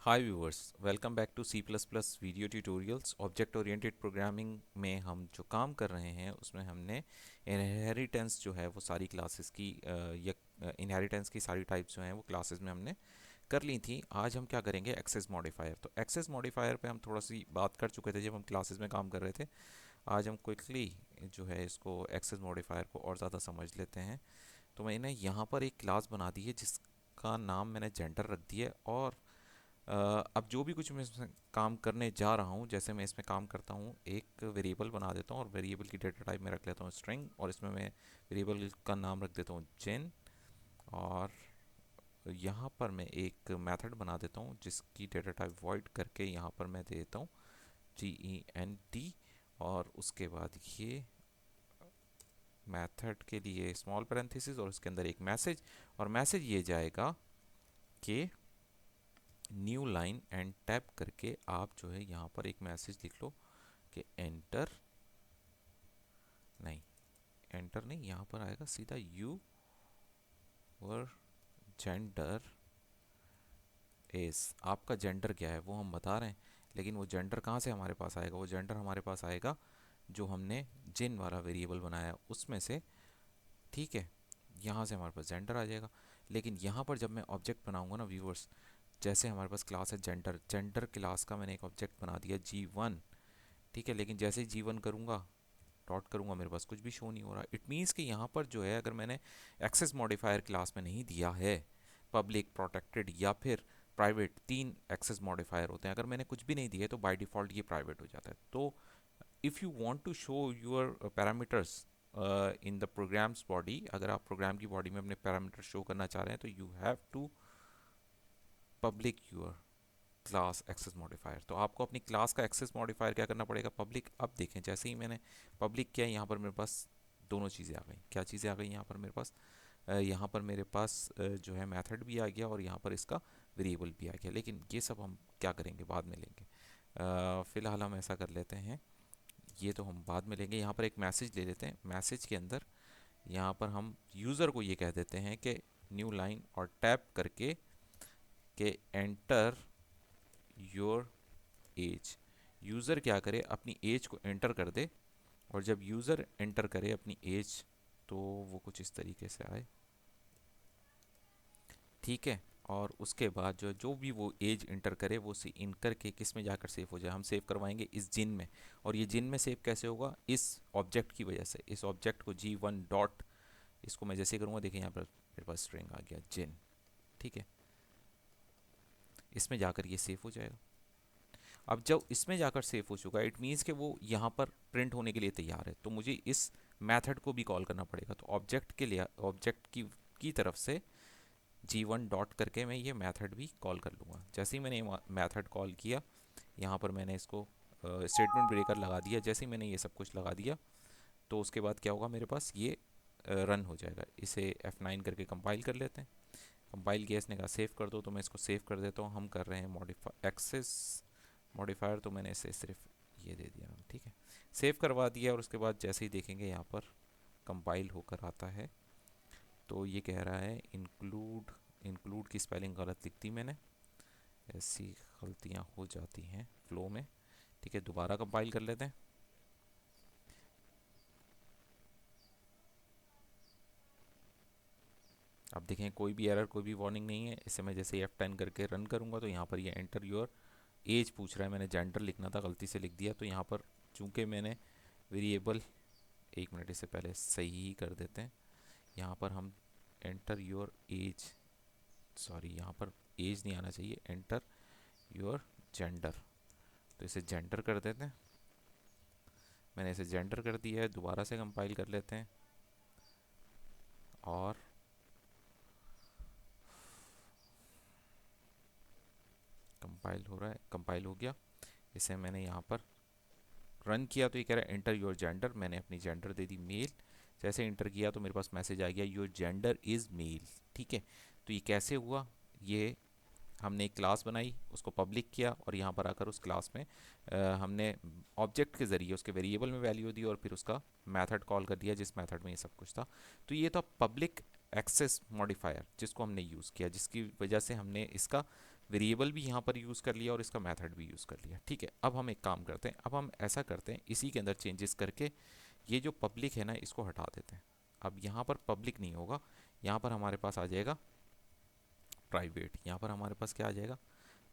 Hi viewers, welcome back to C plus plus video tutorials. Object oriented programming में हम जो काम कर रहे हैं उसमें हमने इनहेरिटेंस जो है वो सारी क्लासेस की या इनहेरिटेंस की सारी टाइप्स जो हैं वो क्लासेस में हमने कर ली थी। आज हम क्या करेंगे, एक्सेस मॉडिफायर। तो एक्सेस मॉडिफायर पे हम थोड़ा सी बात कर चुके थे जब हम क्लासेस में काम कर रहे थे। आज हम क्विकली जो है इसको एक्सेस मॉडिफायर को और ज़्यादा समझ लेते हैं। तो मैंने यहाँ पर एक क्लास बना दी है जिसका नाम मैंने जेंडर रख दिया है। और अब जो भी कुछ मैं इसमें काम करने जा रहा हूँ, जैसे मैं इसमें काम करता हूँ, एक वेरिएबल बना देता हूँ और वेरिएबल की डेटा टाइप में रख लेता हूँ स्ट्रिंग, और इसमें मैं वेरिएबल का नाम रख देता हूँ जेन। और यहाँ पर मैं एक मेथड बना देता हूँ जिसकी डेटा टाइप वॉइड करके यहाँ पर मैं दे देता हूँ GENT। और उसके बाद ये मेथड के लिए स्मॉल पैरेंथेसिस और उसके अंदर एक मैसेज, और मैसेज ये जाएगा कि न्यू लाइन एंड टैप करके आप जो है यहाँ पर एक मैसेज लिख लो कि एंटर, नहीं एंटर नहीं, यहाँ पर आएगा सीधा यू वर जेंडर इज। आपका जेंडर क्या है वो हम बता रहे हैं, लेकिन वो जेंडर कहाँ से हमारे पास आएगा? वो जेंडर हमारे पास आएगा जो हमने जिन वाला वेरिएबल बनाया है उसमें से। ठीक है, यहाँ से हमारे पास जेंडर आ जाएगा। लेकिन यहाँ पर जब मैं ऑब्जेक्ट बनाऊंगा ना व्यूअर्स, जैसे हमारे पास क्लास है जेंडर, जेंडर क्लास का मैंने एक ऑब्जेक्ट बना दिया G1। ठीक है, लेकिन जैसे ही G1 करूँगा, डॉट करूँगा, मेरे पास कुछ भी शो नहीं हो रहा। इट मीन्स कि यहाँ पर जो है, अगर मैंने एक्सेस मॉडिफायर क्लास में नहीं दिया है, पब्लिक, प्रोटेक्टेड या फिर प्राइवेट, तीन एक्सेस मॉडिफायर होते हैं, अगर मैंने कुछ भी नहीं दिया है तो बाय डिफ़ॉल्ट ये प्राइवेट हो जाता है। तो if you want to show your parameters in the programs body, अगर आप प्रोग्राम की बॉडी में अपने पैरामीटर शो करना चाह रहे हैं तो you have to public your class access modifier. तो आपको अपनी क्लास का एक्सेस मॉडिफायर क्या करना पड़ेगा? पब्लिक। अब देखें, जैसे ही मैंने पब्लिक किया, यहाँ पर मेरे पास दोनों चीज़ें आ गई। क्या चीज़ें आ गई यहाँ पर मेरे पास? यहाँ पर मेरे पास जो है मेथड भी आ गया और यहाँ पर इसका वेरिएबल भी आ गया। लेकिन ये सब हम क्या करेंगे, बाद में लेंगे। फ़िलहाल हम ऐसा कर लेते हैं, ये तो हम बाद में लेंगे। यहाँ पर एक मैसेज ले लेते हैं। मैसेज के अंदर यहाँ पर हम यूज़र को ये कह देते हैं कि न्यू लाइन और टैप करके कि एंटर योर एज। यूज़र क्या करे, अपनी एज को एंटर कर दे। और जब यूज़र एंटर करे अपनी एज, तो वो कुछ इस तरीके से आए। ठीक है, और उसके बाद जो जो भी वो एज इंटर करे वो सी इन करके किस में जाकर सेव हो जाए, हम सेव करवाएंगे इस जिन में। और ये जिन में सेव कैसे होगा? इस ऑब्जेक्ट की वजह से। इस ऑब्जेक्ट को G1 डॉट, इसको मैं जैसे करूँगा, देखिए यहाँ पर मेरे पास स्ट्रिंग आ गया जिन। ठीक है, इसमें जाकर ये सेव हो जाएगा। अब जब इसमें जाकर सेव हो चुका है, इट मीन्स कि वो यहाँ पर प्रिंट होने के लिए तैयार है। तो मुझे इस मेथड को भी कॉल करना पड़ेगा। तो ऑब्जेक्ट के लिए, ऑब्जेक्ट की तरफ से G1 डॉट करके मैं ये मेथड भी कॉल कर लूँगा। जैसे ही मैंने ये मेथड कॉल किया, यहाँ पर मैंने इसको स्टेटमेंट ब्रेकर लगा दिया। जैसे ही मैंने ये सब कुछ लगा दिया, तो उसके बाद क्या होगा, मेरे पास ये रन हो जाएगा। इसे F9 करके कंपाइल कर लेते हैं। कंपाइल किया, इसने कहा सेव कर दो, तो मैं इसको सेव कर देता हूँ। हम कर रहे हैं मॉडिफाई एक्सेस मॉडिफायर, तो मैंने इसे सिर्फ ये दे दिया। ठीक है, सेव करवा दिया। और उसके बाद जैसे ही देखेंगे यहाँ पर कंपाइल होकर आता है, तो ये कह रहा है इंक्लूड। इंक्लूड की स्पेलिंग गलत लिख दी मैंने, ऐसी गलतियाँ हो जाती हैं फ्लो में। ठीक है, दोबारा कंपाइल कर लेते हैं। अब देखें, कोई भी एरर, कोई भी वार्निंग नहीं है। इसे मैं जैसे F10 करके रन करूँगा, तो यहाँ पर ये एंटर योर एज पूछ रहा है। मैंने जेंडर लिखना था, गलती से लिख दिया। तो यहाँ पर चूंकि मैंने वेरिएबल, एक मिनट इसे पहले सही ही कर देते हैं। यहाँ पर हम एंटर योर एज, सॉरी यहाँ पर एज नहीं आना चाहिए, एंटर योर जेंडर। तो इसे जेंडर कर देते हैं। मैंने इसे जेंडर कर दिया है। दोबारा से कंपाइल कर लेते हैं, और कंपाइल हो रहा है, कंपाइल हो गया। इसे मैंने यहाँ पर रन किया, तो ये कह रहा है एंटर योर जेंडर। मैंने अपनी जेंडर दे दी मेल। जैसे इंटर किया तो मेरे पास मैसेज आ गया योर जेंडर इज़ मेल। ठीक है, तो ये कैसे हुआ? ये हमने एक क्लास बनाई, उसको पब्लिक किया, और यहाँ पर आकर उस क्लास में हमने ऑब्जेक्ट के ज़रिए उसके वेरिएबल में वैल्यू दी, और फिर उसका मेथड कॉल कर दिया जिस मेथड में ये सब कुछ था। तो ये था पब्लिक एक्सेस मॉडिफायर जिसको हमने यूज़ किया, जिसकी वजह से हमने इसका वेरिएबल भी यहाँ पर यूज़ कर लिया और इसका मेथड भी यूज़ कर लिया। ठीक है, अब हम एक काम करते हैं, अब हम ऐसा करते हैं इसी के अंदर चेंजेस करके ये जो पब्लिक है ना इसको हटा देते हैं। अब यहाँ पर पब्लिक नहीं होगा, यहाँ पर हमारे पास आ जाएगा प्राइवेट। यहाँ पर हमारे पास क्या आ जाएगा,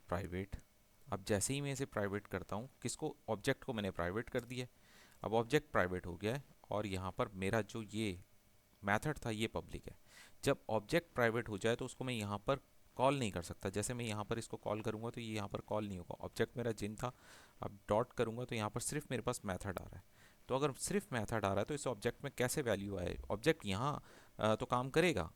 प्राइवेट। अब जैसे ही मैं इसे प्राइवेट करता हूँ, किसको, ऑब्जेक्ट को मैंने प्राइवेट कर दिया। अब ऑब्जेक्ट प्राइवेट हो गया है और यहाँ पर मेरा जो ये मेथड था ये पब्लिक है। जब ऑब्जेक्ट प्राइवेट हो जाए तो उसको मैं यहाँ पर कॉल नहीं कर सकता। जैसे मैं यहाँ पर इसको कॉल करूँगा तो ये यहाँ पर कॉल नहीं होगा, ऑब्जेक्ट मेरा जिन था। अब डॉट करूँगा तो यहाँ पर सिर्फ मेरे पास मेथड आ रहा है। तो अगर सिर्फ मेथड आ रहा है तो इस ऑब्जेक्ट में कैसे वैल्यू आए, ऑब्जेक्ट यहाँ तो काम करेगा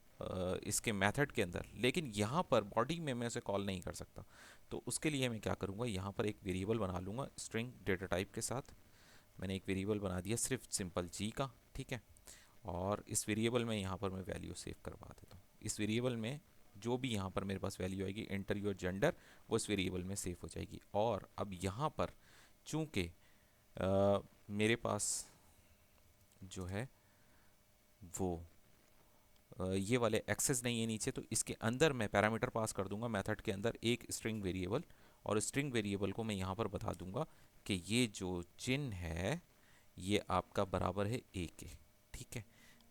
इसके मेथड के अंदर, लेकिन यहाँ पर बॉडी में मैं उसे कॉल नहीं कर सकता। तो उसके लिए मैं क्या करूँगा, यहाँ पर एक वेरिएबल बना लूँगा स्ट्रिंग डेटा टाइप के साथ। मैंने एक वेरिएबल बना दिया सिर्फ सिंपल जी का, ठीक है। और इस वेरिएबल में यहाँ पर मैं वैल्यू सेव करवा देता हूँ। इस वेरिएबल में जो भी यहाँ पर मेरे पास वैल्यू आएगी, एंटर योर जेंडर, वो इस वेरिएबल में सेव हो जाएगी। और अब यहाँ पर चूँकि मेरे पास जो है वो ये वाले एक्सेस नहीं है नीचे, तो इसके अंदर मैं पैरामीटर पास कर दूंगा मेथड के अंदर एक स्ट्रिंग वेरिएबल। और स्ट्रिंग वेरिएबल को मैं यहाँ पर बता दूंगा कि ये जो जिन है ये आपका बराबर है ए के, ठीक है।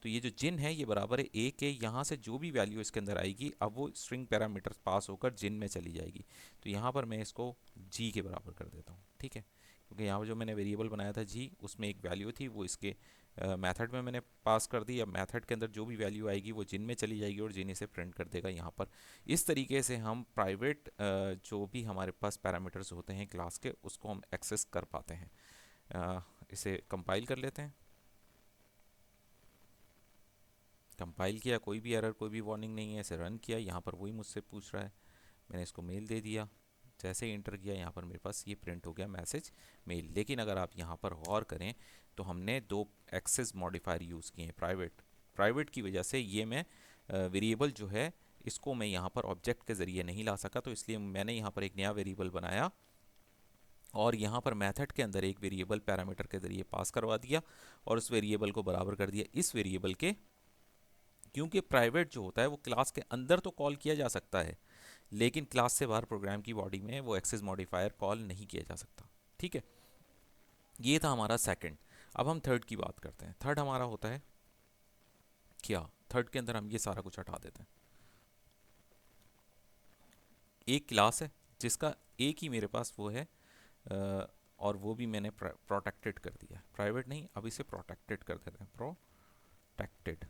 तो ये जो जिन है ये बराबर है ए के। यहाँ से जो भी वैल्यू इसके अंदर आएगी अब वो स्ट्रिंग पैरामीटर पास होकर जिन में चली जाएगी। तो यहाँ पर मैं इसको जी के बराबर कर देता हूँ, ठीक है। क्योंकि यहाँ पर जो मैंने वेरिएबल बनाया था जी, उसमें एक वैल्यू थी, वो इसके मेथड में मैंने पास कर दी। अब मेथड के अंदर जो भी वैल्यू आएगी वो जिन में चली जाएगी और जिन इसे प्रिंट कर देगा यहाँ पर। इस तरीके से हम प्राइवेट जो भी हमारे पास पैरामीटर्स होते हैं क्लास के, उसको हम एक्सेस कर पाते हैं। इसे कंपाइल कर लेते हैं। कंपाइल किया, कोई भी एरर कोई भी वार्निंग नहीं है। इसे रन किया, यहाँ पर वही मुझसे पूछ रहा है, मैंने इसको मेल दे दिया। जैसे ही इंटर किया यहाँ पर मेरे पास ये प्रिंट हो गया मैसेज मेल। लेकिन अगर आप यहाँ पर गौर करें तो हमने दो एक्सेस मॉडिफायर यूज़ किए हैं प्राइवेट। प्राइवेट की वजह से ये मैं वेरिएबल जो है इसको मैं यहाँ पर ऑब्जेक्ट के ज़रिए नहीं ला सका, तो इसलिए मैंने यहाँ पर एक नया वेरिएबल बनाया और यहाँ पर मेथड के अंदर एक वेरिएबल पैरामीटर के ज़रिए पास करवा दिया और उस वेरिएबल को बराबर कर दिया इस वेरिएबल के। क्योंकि प्राइवेट जो होता है वो क्लास के अंदर तो कॉल किया जा सकता है, लेकिन क्लास से बाहर प्रोग्राम की बॉडी में वो एक्सेस मॉडिफायर कॉल नहीं किया जा सकता, ठीक है। ये था हमारा सेकंड। अब हम थर्ड की बात करते हैं। थर्ड हमारा होता है क्या, थर्ड के अंदर हम ये सारा कुछ हटा देते हैं। एक क्लास है जिसका एक ही मेरे पास वो है और वो भी मैंने प्रोटेक्टेड कर दिया, प्राइवेट नहीं, अब इसे प्रोटेक्टेड कर देते हैं, प्रोटेक्टेड,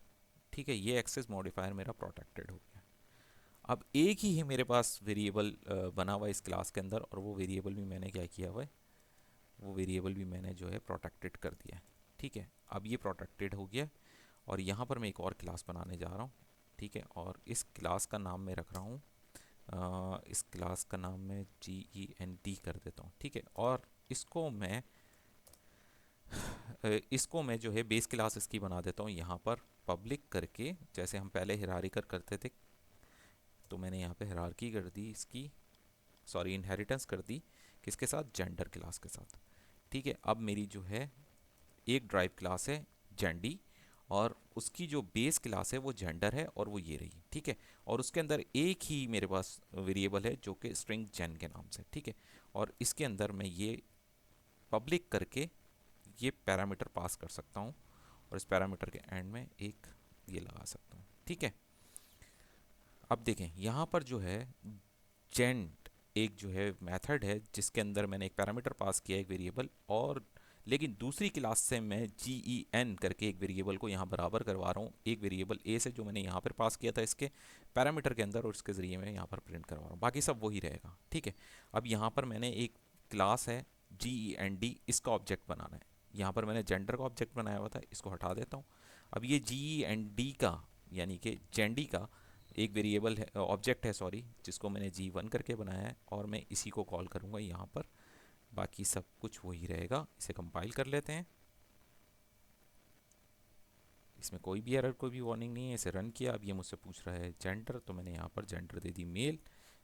ठीक है। ये एक्सेस मॉडिफायर मेरा प्रोटेक्टेड हो गया। अब एक ही है मेरे पास वेरिएबल बना हुआ इस क्लास के अंदर और वो वेरिएबल भी मैंने क्या किया हुआ है, वो वेरिएबल भी मैंने जो है प्रोटेक्टेड कर दिया है, ठीक है। अब ये प्रोटेक्टेड हो गया और यहाँ पर मैं एक और क्लास बनाने जा रहा हूँ, ठीक है। और इस क्लास का नाम मैं रख रहा हूँ इस क्लास का नाम मैं GEND कर देता हूँ, ठीक है। और इसको मैं जो है बेस क्लास इसकी बना देता हूँ यहाँ पर पब्लिक करके। जैसे हम पहले हिरारिकल करते थे तो मैंने यहाँ पे हिरारकी कर दी इसकी, सॉरी इनहेरिटेंस कर दी किसके साथ, जेंडर क्लास के साथ, ठीक है। अब मेरी जो है एक ड्राइव क्लास है जेंडी और उसकी जो बेस क्लास है वो जेंडर है और वो ये रही, ठीक है। और उसके अंदर एक ही मेरे पास वेरिएबल है जो कि स्ट्रिंग जेन के नाम से, ठीक है। और इसके अंदर मैं ये पब्लिक करके ये पैरामीटर पास कर सकता हूँ और इस पैरामीटर के एंड में एक ये लगा सकता हूँ, ठीक है। अब देखें यहाँ पर जो है जेंट एक जो है मेथड है जिसके अंदर मैंने एक पैरामीटर पास किया एक वेरिएबल, और लेकिन दूसरी क्लास से मैं GEN करके एक वेरिएबल को यहाँ बराबर करवा रहा हूँ एक वेरिएबल ए से जो मैंने यहाँ पर पास किया था इसके पैरामीटर के अंदर, और इसके ज़रिए मैं यहाँ पर प्रिंट करवा रहा हूँ। बाकी सब वही रहेगा, ठीक है। अब यहाँ पर मैंने एक क्लास है GEND, इसका ऑब्जेक्ट बनाना है। यहाँ पर मैंने जेंडर का ऑब्जेक्ट बनाया हुआ था, इसको हटा देता हूँ। अब ये GEND का यानी कि जेंडी का एक वेरिएबल है, ऑब्जेक्ट है सॉरी, जिसको मैंने G1 करके बनाया है और मैं इसी को कॉल करूँगा यहाँ पर। बाकी सब कुछ वही रहेगा। इसे कंपाइल कर लेते हैं। इसमें कोई भी एरर कोई भी वार्निंग नहीं है। इसे रन किया, अब ये मुझसे पूछ रहा है जेंडर, तो मैंने यहाँ पर जेंडर दे दी मेल।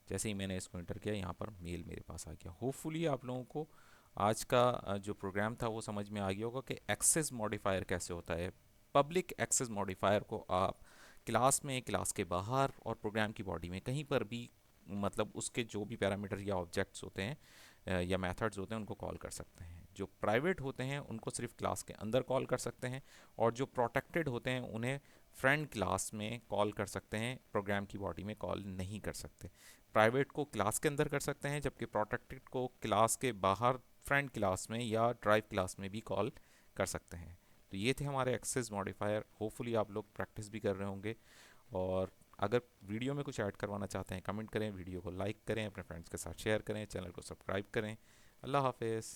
जैसे ही मैंने इसको एंटर किया यहाँ पर मेल मेरे पास आ गया। होपफुली आप लोगों को आज का जो प्रोग्राम था वो समझ में आ गया होगा कि एक्सेस मॉडिफायर कैसे होता है। पब्लिक एक्सेस मॉडिफायर को आप क्लास में, क्लास के बाहर और प्रोग्राम की बॉडी में कहीं पर भी मतलब उसके जो भी पैरामीटर या ऑब्जेक्ट्स होते हैं या मेथड्स होते हैं उनको कॉल कर सकते हैं। जो प्राइवेट होते हैं उनको सिर्फ क्लास के अंदर कॉल कर सकते हैं, और जो प्रोटेक्टेड होते हैं उन्हें फ्रेंड क्लास में कॉल कर सकते हैं, प्रोग्राम की बॉडी में कॉल नहीं कर सकते। प्राइवेट को क्लास के अंदर कर सकते हैं, जबकि प्रोटेक्टेड को क्लास के बाहर फ्रेंड क्लास में या ड्राइव क्लास में भी कॉल कर सकते हैं। तो ये थे हमारे एक्सेस मॉडिफायर। होपफुली आप लोग प्रैक्टिस भी कर रहे होंगे, और अगर वीडियो में कुछ ऐड करवाना चाहते हैं कमेंट करें, वीडियो को लाइक करें, अपने फ्रेंड्स के साथ शेयर करें, चैनल को सब्सक्राइब करें। अल्लाह हाफिज़।